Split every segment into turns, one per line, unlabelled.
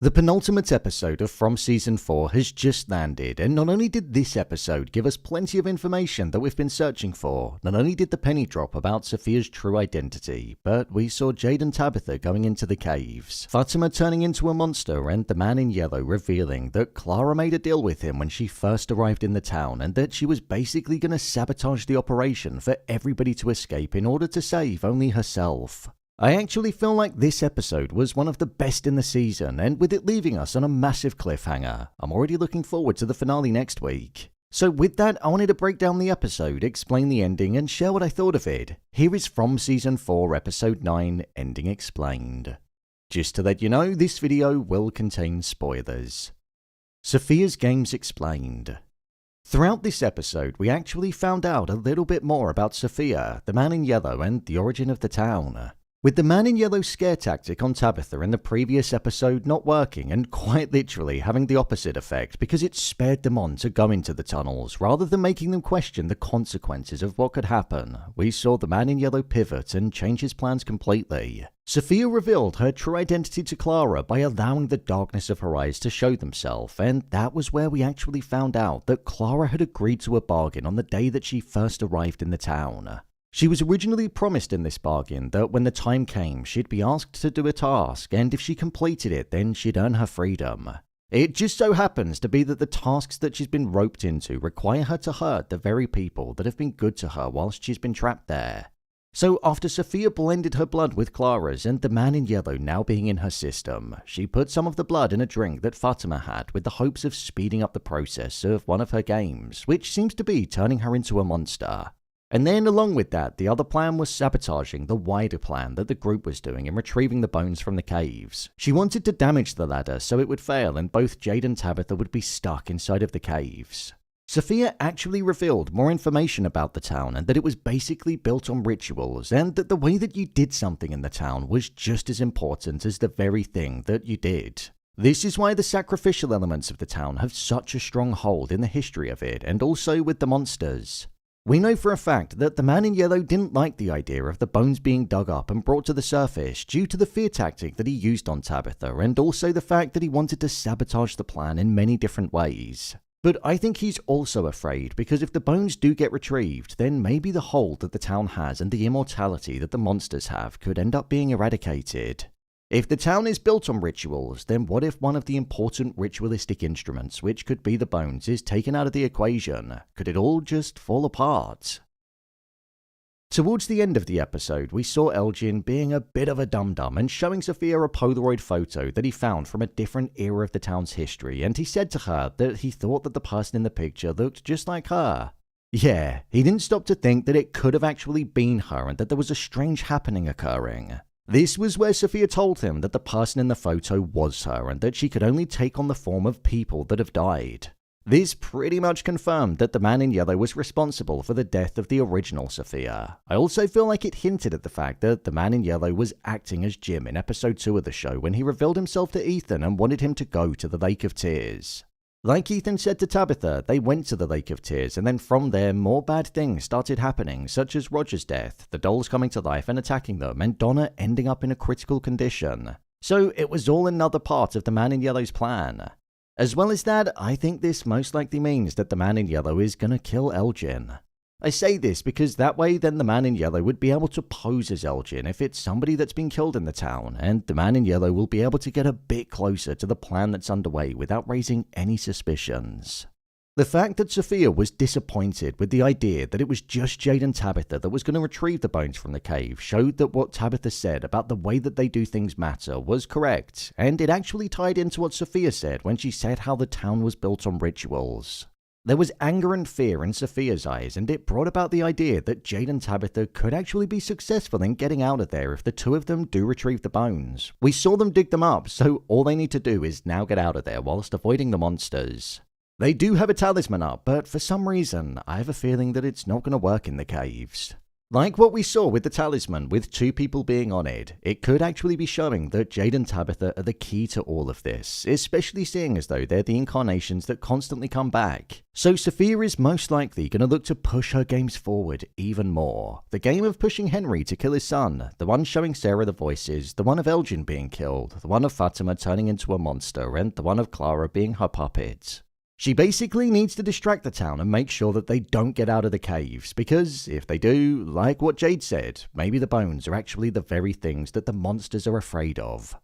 The penultimate episode of From Season 4 has just landed, and not only did this episode give us plenty of information that we've been searching for, not only did the penny drop about Sophia's true identity, but we saw Jade and Tabitha going into the caves, Fatima turning into a monster, and the man in yellow revealing that Clara made a deal with him when she first arrived in the town and that she was basically going to sabotage the operation for everybody to escape in order to save only herself. I actually feel like this episode was one of the best in the season, and with it leaving us on a massive cliffhanger, I'm already looking forward to the finale next week. So with that, I wanted to break down the episode, explain the ending, and share what I thought of it. Here is From Season 4, Episode 9, Ending Explained. Just to let you know, this video will contain spoilers. Sophia's Games Explained. Throughout this episode, we actually found out a little bit more about Sophia, the man in yellow, and the origin of the town. With the man in yellow's scare tactic on Tabitha in the previous episode not working and quite literally having the opposite effect because it spared them on to go into the tunnels rather than making them question the consequences of what could happen, we saw the man in yellow pivot and change his plans completely. Sophia revealed her true identity to Clara by allowing the darkness of her eyes to show themselves, and that was where we actually found out that Clara had agreed to a bargain on the day that she first arrived in the town. She was originally promised in this bargain that when the time came, she'd be asked to do a task, and if she completed it, then she'd earn her freedom. It just so happens to be that the tasks that she's been roped into require her to hurt the very people that have been good to her whilst she's been trapped there. So after Sophia blended her blood with Clara's and the man in yellow now being in her system, she put some of the blood in a drink that Fatima had with the hopes of speeding up the process of one of her games, which seems to be turning her into a monster. And then along with that, the other plan was sabotaging the wider plan that the group was doing in retrieving the bones from the caves. She wanted to damage the ladder so it would fail and both Jade and Tabitha would be stuck inside of the caves. Sophia actually revealed more information about the town and that it was basically built on rituals and that the way that you did something in the town was just as important as the very thing that you did. This is why the sacrificial elements of the town have such a strong hold in the history of it and also with the monsters. We know for a fact that the man in yellow didn't like the idea of the bones being dug up and brought to the surface due to the fear tactic that he used on Tabitha and also the fact that he wanted to sabotage the plan in many different ways. But I think he's also afraid because if the bones do get retrieved, then maybe the hold that the town has and the immortality that the monsters have could end up being eradicated. If the town is built on rituals, then what if one of the important ritualistic instruments, which could be the bones, is taken out of the equation? Could it all just fall apart? Towards the end of the episode, we saw Elgin being a bit of a dum-dum and showing Sophia a Polaroid photo that he found from a different era of the town's history, and he said to her that he thought that the person in the picture looked just like her. Yeah, he didn't stop to think that it could have actually been her and that there was a strange happening occurring. This was where Sophia told him that the person in the photo was her and that she could only take on the form of people that have died. This pretty much confirmed that the man in yellow was responsible for the death of the original Sophia. I also feel like it hinted at the fact that the man in yellow was acting as Jim in episode 2 of the show when he revealed himself to Ethan and wanted him to go to the Lake of Tears. Like Ethan said to Tabitha, they went to the Lake of Tears and then from there more bad things started happening such as Roger's death, the dolls coming to life and attacking them, and Donna ending up in a critical condition. So it was all another part of the man in yellow's plan. As well as that, I think this most likely means that the man in yellow is gonna kill Elgin. I say this because that way then the man in yellow would be able to pose as Elgin if it's somebody that's been killed in the town, and the man in yellow will be able to get a bit closer to the plan that's underway without raising any suspicions. The fact that Sophia was disappointed with the idea that it was just Jade and Tabitha that was going to retrieve the bones from the cave showed that what Tabitha said about the way that they do things matter was correct, and it actually tied into what Sophia said when she said how the town was built on rituals. There was anger and fear in Sophia's eyes, and it brought about the idea that Jade and Tabitha could actually be successful in getting out of there if the two of them do retrieve the bones. We saw them dig them up, so all they need to do is now get out of there whilst avoiding the monsters. They do have a talisman up, but for some reason, I have a feeling that it's not going to work in the caves. Like what we saw with the talisman, with 2 people being on it, it could actually be showing that Jade and Tabitha are the key to all of this, especially seeing as though they're the incarnations that constantly come back. So Sophia is most likely going to look to push her games forward even more. The game of pushing Henry to kill his son, the one showing Sarah the voices, the one of Elgin being killed, the one of Fatima turning into a monster, and the one of Clara being her puppet. She basically needs to distract the town and make sure that they don't get out of the caves, because if they do, like what Jade said, maybe the bones are actually the very things that the monsters are afraid of.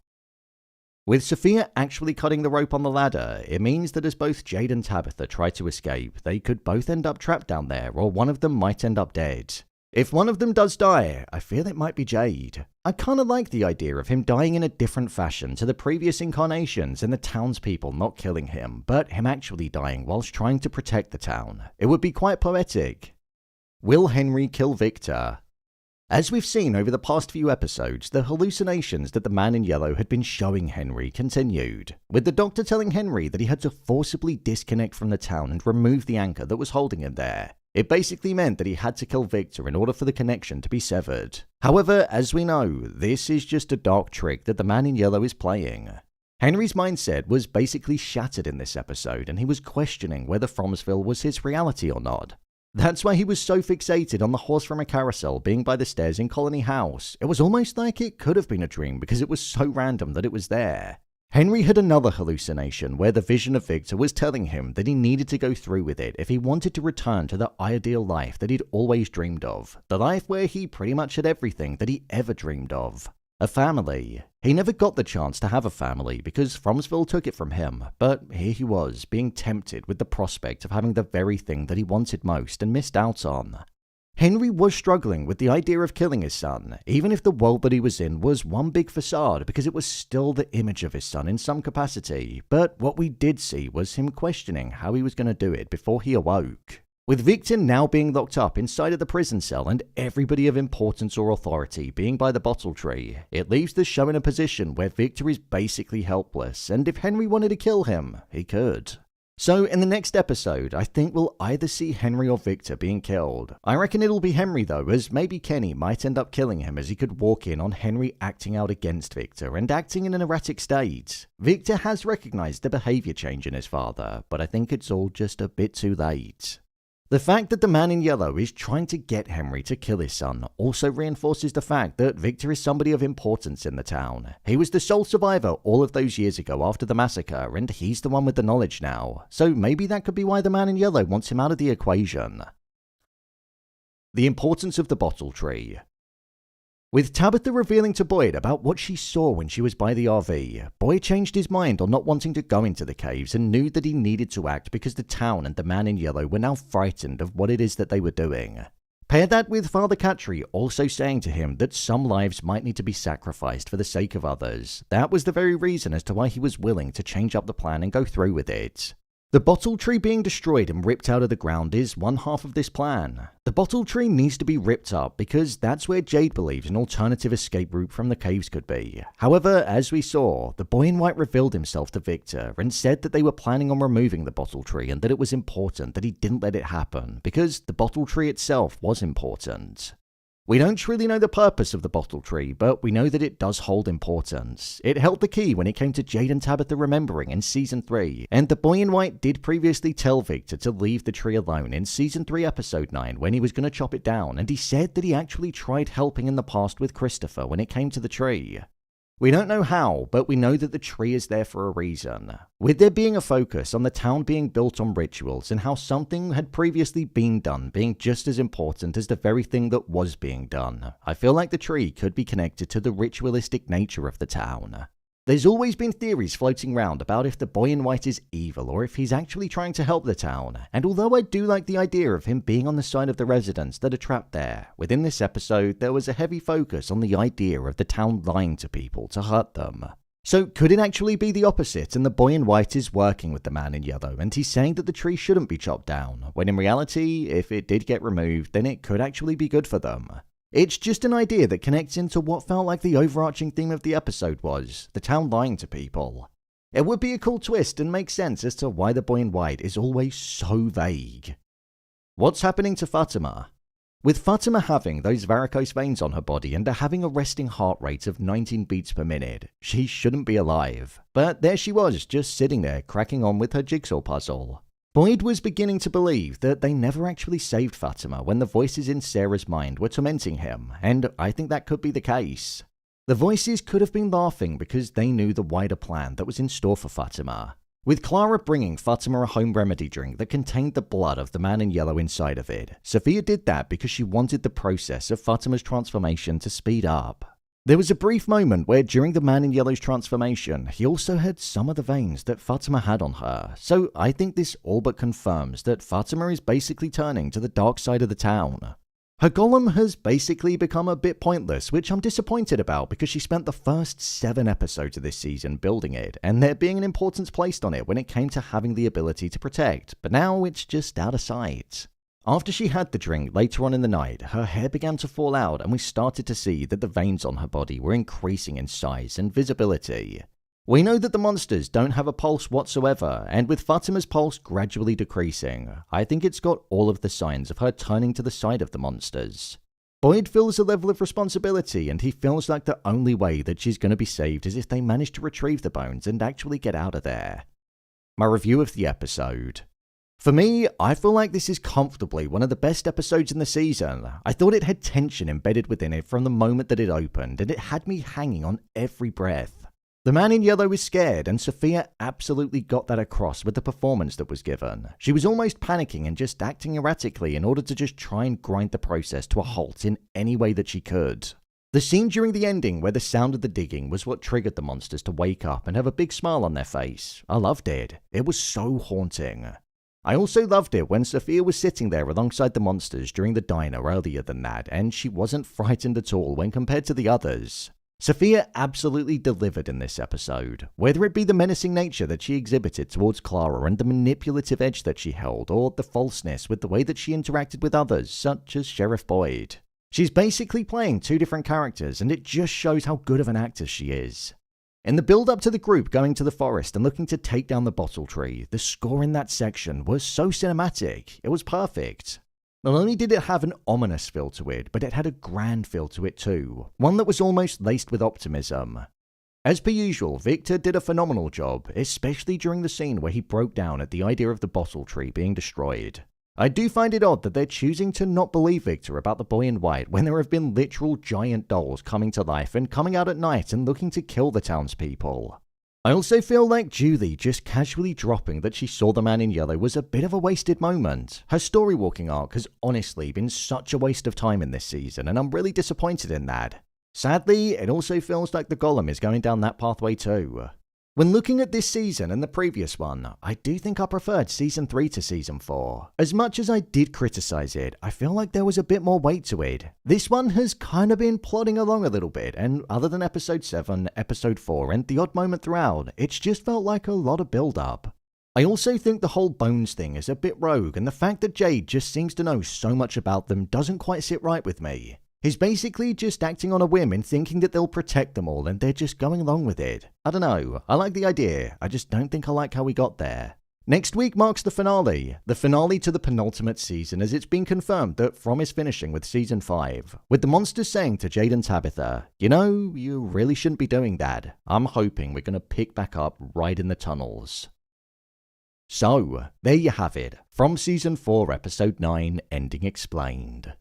With Sophia actually cutting the rope on the ladder, it means that as both Jade and Tabitha try to escape, they could both end up trapped down there, or one of them might end up dead. If one of them does die, I feel it might be Jade. I kinda like the idea of him dying in a different fashion to the previous incarnations and the townspeople not killing him, but him actually dying whilst trying to protect the town. It would be quite poetic. Will Henry kill Victor? As we've seen over the past few episodes, the hallucinations that the man in yellow had been showing Henry continued, with the doctor telling Henry that he had to forcibly disconnect from the town and remove the anchor that was holding him there. It basically meant that he had to kill Victor in order for the connection to be severed. However, as we know, this is just a dark trick that the man in yellow is playing. Henry's mindset was basically shattered in this episode, and he was questioning whether Fromsville was his reality or not. That's why he was so fixated on the horse from a carousel being by the stairs in Colony House. It was almost like it could have been a dream because it was so random that it was there. Henry had another hallucination where the vision of Victor was telling him that he needed to go through with it if he wanted to return to the ideal life that he'd always dreamed of. The life where he pretty much had everything that he ever dreamed of. A family. He never got the chance to have a family because Fromsville took it from him, but here he was, being tempted with the prospect of having the very thing that he wanted most and missed out on. Henry was struggling with the idea of killing his son, even if the world that he was in was one big facade because it was still the image of his son in some capacity, but what we did see was him questioning how he was going to do it before he awoke. With Victor now being locked up inside of the prison cell and everybody of importance or authority being by the bottle tree, it leaves the show in a position where Victor is basically helpless, and if Henry wanted to kill him, he could. So in the next episode, I think we'll either see Henry or Victor being killed. I reckon it'll be Henry though, as maybe Kenny might end up killing him as he could walk in on Henry acting out against Victor and acting in an erratic state. Victor has recognized the behavior change in his father, but I think it's all just a bit too late. The fact that the man in yellow is trying to get Henry to kill his son also reinforces the fact that Victor is somebody of importance in the town. He was the sole survivor all of those years ago after the massacre, and he's the one with the knowledge now. So maybe that could be why the man in yellow wants him out of the equation. The importance of the bottle tree. With Tabitha revealing to Boyd about what she saw when she was by the RV, Boyd changed his mind on not wanting to go into the caves and knew that he needed to act because the town and the man in yellow were now frightened of what it is that they were doing. Pair that with Father Catry also saying to him that some lives might need to be sacrificed for the sake of others. That was the very reason as to why he was willing to change up the plan and go through with it. The bottle tree being destroyed and ripped out of the ground is one half of this plan. The bottle tree needs to be ripped up because that's where Jade believes an alternative escape route from the caves could be. However, as we saw, the boy in white revealed himself to Victor and said that they were planning on removing the bottle tree and that it was important that he didn't let it happen because the bottle tree itself was important. We don't truly know the purpose of the bottle tree, but we know that it does hold importance. It held the key when it came to Jade and Tabitha remembering in Season 3, and the boy in white did previously tell Victor to leave the tree alone in Season 3 Episode 9 when he was going to chop it down, and he said that he actually tried helping in the past with Christopher when it came to the tree. We don't know how, but we know that the tree is there for a reason. With there being a focus on the town being built on rituals and how something had previously been done being just as important as the very thing that was being done, I feel like the tree could be connected to the ritualistic nature of the town. There's always been theories floating around about if the boy in white is evil or if he's actually trying to help the town, and although I do like the idea of him being on the side of the residents that are trapped there, within this episode there was a heavy focus on the idea of the town lying to people to hurt them. So could it actually be the opposite and the boy in white is working with the man in yellow and he's saying that the tree shouldn't be chopped down, when in reality, if it did get removed, then it could actually be good for them. It's just an idea that connects into what felt like the overarching theme of the episode was, the town lying to people. It would be a cool twist and make sense as to why the boy in white is always so vague. What's happening to Fatima? With Fatima having those varicose veins on her body and having a resting heart rate of 19 beats per minute, she shouldn't be alive. But there she was, just sitting there, cracking on with her jigsaw puzzle. Boyd was beginning to believe that they never actually saved Fatima when the voices in Sarah's mind were tormenting him, and I think that could be the case. The voices could have been laughing because they knew the wider plan that was in store for Fatima. With Clara bringing Fatima a home remedy drink that contained the blood of the man in yellow inside of it, Sophia did that because she wanted the process of Fatima's transformation to speed up. There was a brief moment where during the man in yellow's transformation, he also had some of the veins that Fatima had on her, so I think this all but confirms that Fatima is basically turning to the dark side of the town. Her golem has basically become a bit pointless, which I'm disappointed about because she spent the first 7 episodes of this season building it, and there being an importance placed on it when it came to having the ability to protect, but now it's just out of sight. After she had the drink later on in the night, her hair began to fall out and we started to see that the veins on her body were increasing in size and visibility. We know that the monsters don't have a pulse whatsoever, and with Fatima's pulse gradually decreasing, I think it's got all of the signs of her turning to the side of the monsters. Boyd feels a level of responsibility, and he feels like the only way that she's going to be saved is if they manage to retrieve the bones and actually get out of there. My review of the episode. For me, I feel like this is comfortably one of the best episodes in the season. I thought it had tension embedded within it from the moment that it opened, and it had me hanging on every breath. The man in yellow was scared, and Sophia absolutely got that across with the performance that was given. She was almost panicking and just acting erratically in order to just try and grind the process to a halt in any way that she could. The scene during the ending where the sound of the digging was what triggered the monsters to wake up and have a big smile on their face. I loved it. It was so haunting. I also loved it when Sophia was sitting there alongside the monsters during the diner earlier than that, and she wasn't frightened at all when compared to the others. Sophia absolutely delivered in this episode, whether it be the menacing nature that she exhibited towards Clara and the manipulative edge that she held, or the falseness with the way that she interacted with others, such as Sheriff Boyd. She's basically playing 2 different characters, and it just shows how good of an actress she is. In the build-up to the group going to the forest and looking to take down the bottle tree, the score in that section was so cinematic, it was perfect. Not only did it have an ominous feel to it, but it had a grand feel to it too, one that was almost laced with optimism. As per usual, Victor did a phenomenal job, especially during the scene where he broke down at the idea of the bottle tree being destroyed. I do find it odd that they're choosing to not believe Victor about the boy in white when there have been literal giant dolls coming to life and coming out at night and looking to kill the townspeople. I also feel like Julie just casually dropping that she saw the man in yellow was a bit of a wasted moment. Her story walking arc has honestly been such a waste of time in this season, and I'm really disappointed in that. Sadly, it also feels like the Golem is going down that pathway too. When looking at this season and the previous one, I do think I preferred Season 3 to Season 4. As much as I did criticize it, I feel like there was a bit more weight to it. This one has kind of been plodding along a little bit, and other than Episode 7, Episode 4, and the odd moment throughout, it's just felt like a lot of build-up. I also think the whole Bones thing is a bit rogue, and the fact that Jade just seems to know so much about them doesn't quite sit right with me. He's basically just acting on a whim and thinking that they'll protect them all and they're just going along with it. I don't know, I like the idea, I just don't think I like how we got there. Next week marks the finale to the penultimate season, as it's been confirmed that From is finishing with Season 5, with the monsters saying to Jade and Tabitha, you know, you really shouldn't be doing that. I'm hoping we're going to pick back up right in the tunnels. So, there you have it, From Season 4 Episode 9, Ending Explained.